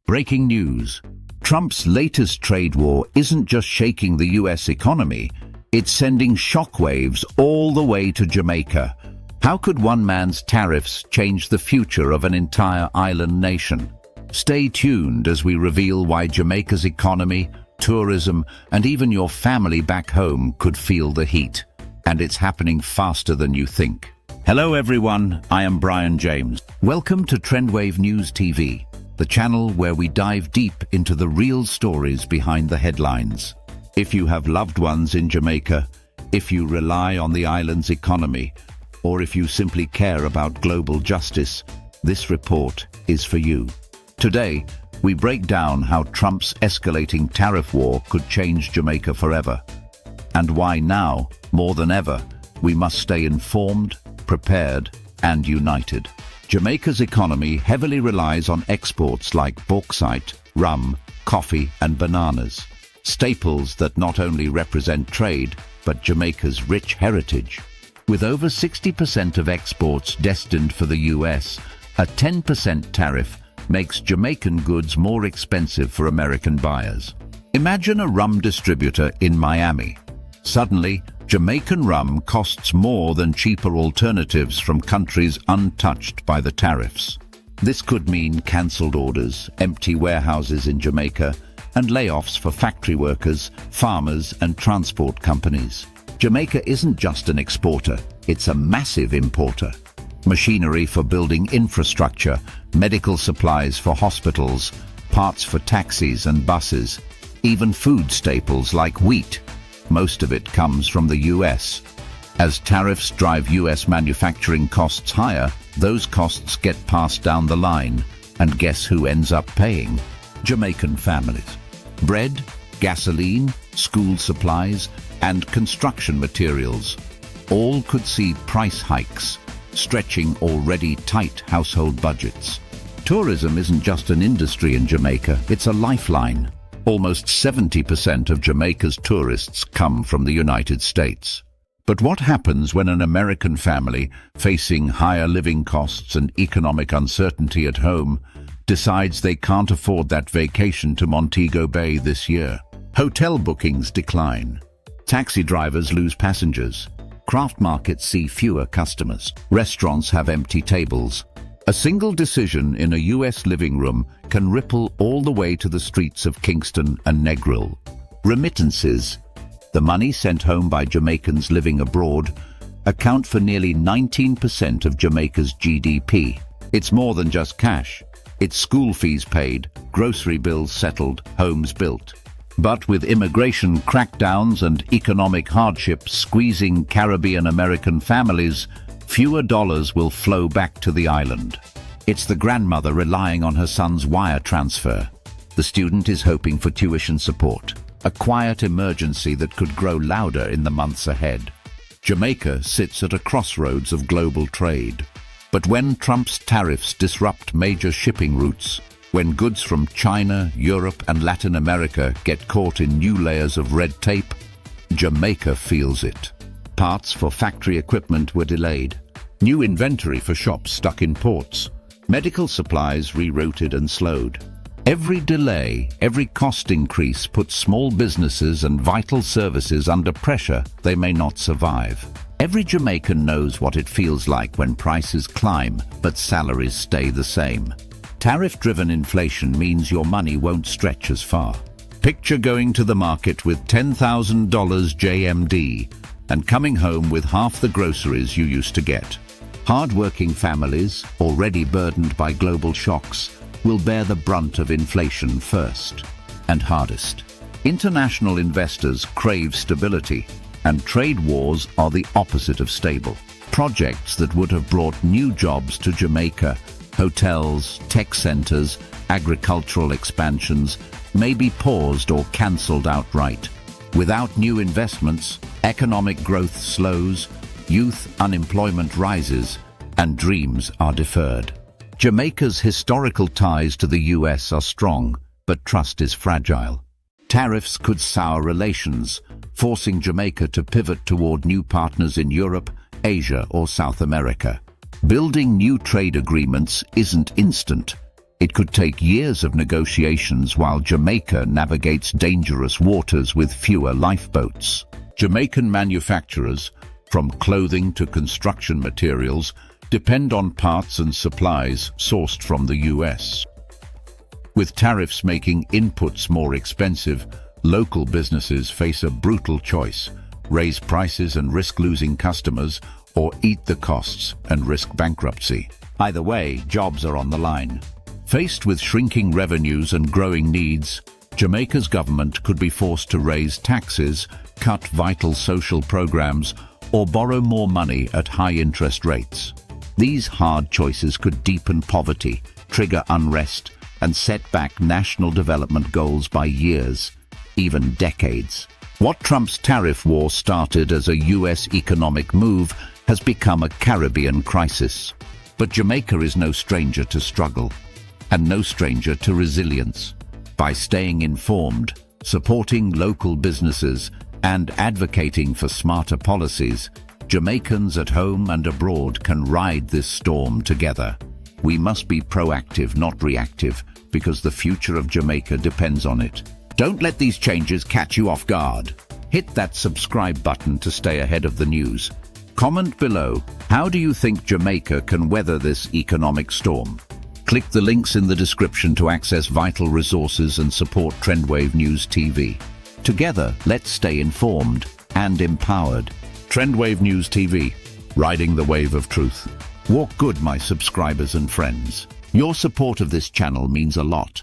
Breaking news. Trump's latest trade war isn't just shaking the US economy, it's sending shockwaves all the way to Jamaica. How could one man's tariffs change the future of an entire island nation? Stay tuned as we reveal why Jamaica's economy, tourism, and even your family back home could feel the heat. And it's happening faster than you think. Hello everyone, I am Brian James. Welcome to TrendWave News TV, the channel where we dive deep into the real stories behind the headlines. If you have loved ones in Jamaica, if you rely on the island's economy, or if you simply care about global justice, this report is for you. Today, we break down how Trump's escalating tariff war could change Jamaica forever, and why now, more than ever, we must stay informed, prepared, and united. Jamaica's economy heavily relies on exports like bauxite, rum, coffee, and bananas, staples that not only represent trade, but Jamaica's rich heritage. With over 60% of exports destined for the US, a 10% tariff makes Jamaican goods more expensive for American buyers. Imagine a rum distributor in Miami. Suddenly, Jamaican rum costs more than cheaper alternatives from countries untouched by the tariffs. This could mean cancelled orders, empty warehouses in Jamaica, and layoffs for factory workers, farmers, and transport companies. Jamaica isn't just an exporter, it's a massive importer. Machinery for building infrastructure, medical supplies for hospitals, parts for taxis and buses, even food staples like wheat. Most of it comes from the US. As tariffs drive US manufacturing costs higher, those costs get passed down the line. And guess who ends up paying? Jamaican families. Bread, gasoline, school supplies, and construction materials all could see price hikes, stretching already tight household budgets. Tourism isn't just an industry in Jamaica, it's a lifeline. Almost 70% of Jamaica's tourists come from the United States. But what happens when an American family, facing higher living costs and economic uncertainty at home, decides they can't afford that vacation to Montego Bay this year? Hotel bookings decline. Taxi drivers lose passengers. Craft markets see fewer customers. Restaurants have empty tables. A single decision in a US living room can ripple all the way to the streets of Kingston and Negril. Remittances, the money sent home by Jamaicans living abroad, account for nearly 19% of Jamaica's GDP. It's more than just cash. It's school fees paid, grocery bills settled, homes built. But with immigration crackdowns and economic hardships squeezing Caribbean American families, fewer dollars will flow back to the island. It's the grandmother relying on her son's wire transfer. The student is hoping for tuition support, a quiet emergency that could grow louder in the months ahead. Jamaica sits at a crossroads of global trade. But when Trump's tariffs disrupt major shipping routes, when goods from China, Europe, and Latin America get caught in new layers of red tape, Jamaica feels it. Parts for factory equipment were delayed. New inventory for shops stuck in ports. Medical supplies rerouted and slowed. Every delay, every cost increase puts small businesses and vital services under pressure they may not survive. Every Jamaican knows what it feels like when prices climb, but salaries stay the same. Tariff-driven inflation means your money won't stretch as far. Picture going to the market with $10,000 JMD and coming home with half the groceries you used to get. Hard-working families, already burdened by global shocks, will bear the brunt of inflation first and hardest. International investors crave stability, and trade wars are the opposite of stable. Projects that would have brought new jobs to Jamaica, hotels, tech centers, agricultural expansions, may be paused or cancelled outright. Without new investments, economic growth slows, youth unemployment rises, and dreams are deferred. Jamaica's historical ties to the US are strong, but trust is fragile. Tariffs could sour relations, forcing Jamaica to pivot toward new partners in Europe, Asia, or South America. Building new trade agreements isn't instant. It could take years of negotiations while Jamaica navigates dangerous waters with fewer lifeboats. Jamaican manufacturers, from clothing to construction materials, depend on parts and supplies sourced from the US. With tariffs making inputs more expensive, local businesses face a brutal choice: raise prices and risk losing customers, or eat the costs and risk bankruptcy. Either way, jobs are on the line. Faced with shrinking revenues and growing needs, Jamaica's government could be forced to raise taxes, cut vital social programs, or borrow more money at high interest rates. These hard choices could deepen poverty, trigger unrest, and set back national development goals by years, even decades. What Trump's tariff war started as a US economic move has become a Caribbean crisis. But Jamaica is no stranger to struggle, and no stranger to resilience. By staying informed, supporting local businesses, and advocating for smarter policies, Jamaicans at home and abroad can ride this storm together. We must be proactive, not reactive, because the future of Jamaica depends on it. Don't let these changes catch you off guard. Hit that subscribe button to stay ahead of the news. Comment below, how do you think Jamaica can weather this economic storm? Click the links in the description to access vital resources and support TrendWave News TV. Together, let's stay informed and empowered. TrendWave News TV, riding the wave of truth. Walk good, my subscribers and friends. Your support of this channel means a lot.